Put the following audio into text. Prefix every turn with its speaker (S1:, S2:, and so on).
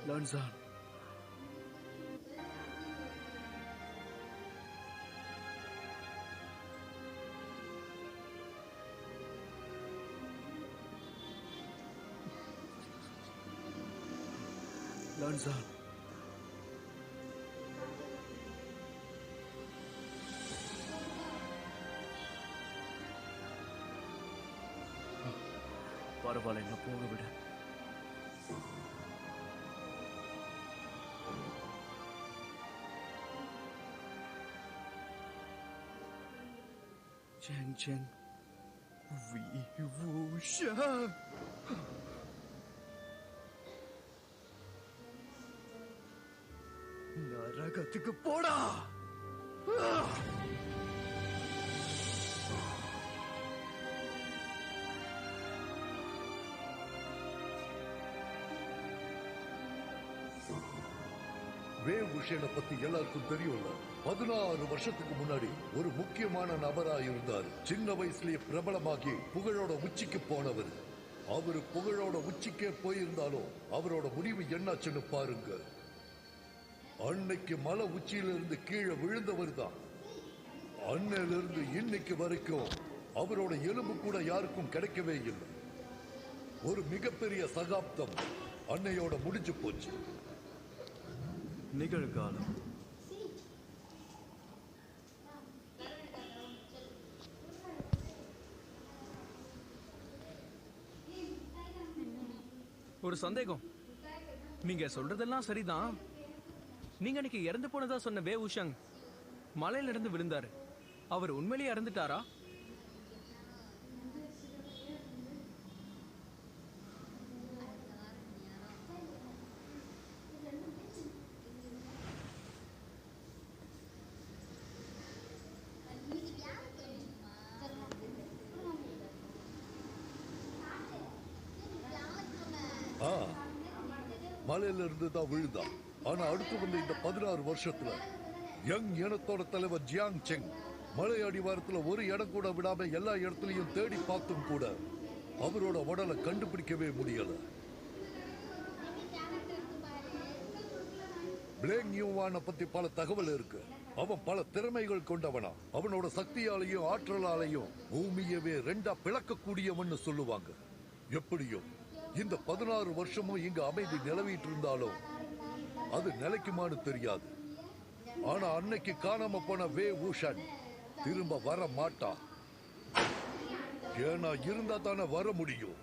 S1: Lanzan. Lanzan. பரவாயில்ல, என்ன போக விடு. Cheng Cheng, Wei Wuxian. நரகத்துக்கு போடா.
S2: வே உஷேனை பத்தி எல்லாருக்கும் தெரியும்ல. 16 வருஷத்துக்கு முன்னாடி ஒரு முக்கியமான நபரா இருந்தார். சின்ன வயசுலயே பிரபலமாகி புகழோட உச்சிக்கு போனவர். அவரு புகழோட உச்சிக்கே போயிருந்தாலும் அவரோட முடிவு என்னாச்சுன்னு பாருங்க. அன்னைக்கு மலை உச்சியிலிருந்து கீழே விழுந்தவர் தான். அன்னையிலிருந்து இன்னைக்கு வரைக்கும் அவரோட எலும்பு கூட யாருக்கும் கிடைக்கவே இல்லை. ஒரு மிகப்பெரிய சகாப்தம் அன்னையோட முடிஞ்சு போச்சு.
S1: நிகழ்காலம்.
S3: ஒரு சந்தேகம். நீங்க சொல்றதெல்லாம் சரிதான். நீங்க அன்னைக்கு இறந்து போனதா சொன்ன வே உஷங் மலையில இருந்து விழுந்தாரு. அவர் உண்மையிலேயே இறந்துட்டாரா?
S2: மலையில இருந்து தான் விழுந்தான். ஆனா அடுத்து வந்த இந்த 16 வருஷத்துல யங் இனத்தோட தலைவர் ஜியாங் செங் மலை அடிவாரத்துல ஒரு இடம் கூட விடாம எல்லா இடத்துலயும் தேடி பார்த்தும் கூட அவரோட உடலை கண்டுபிடிக்கவே முடியல. பிளேங் யூவானை பத்தி பல தகவல் இருக்கு. அவன் பல திறமைகள் கொண்டவனா. அவனோட சக்தியாலையும் ஆற்றலாலையும் பூமியவே ரெண்டா பிளக்கக்கூடியவன்னு சொல்லுவாங்க. எப்படியும் இந்த 16 வருஷமும் இங்க அமைதி நிலவிட்டு இருந்தாலும் அது நிலைக்குமான்னு தெரியாது. ஆனா அன்னைக்கு காணாம போன வே ஊஷன் திரும்ப வர மாட்டான். ஏன்னா இருந்தா தானே வர முடியும்.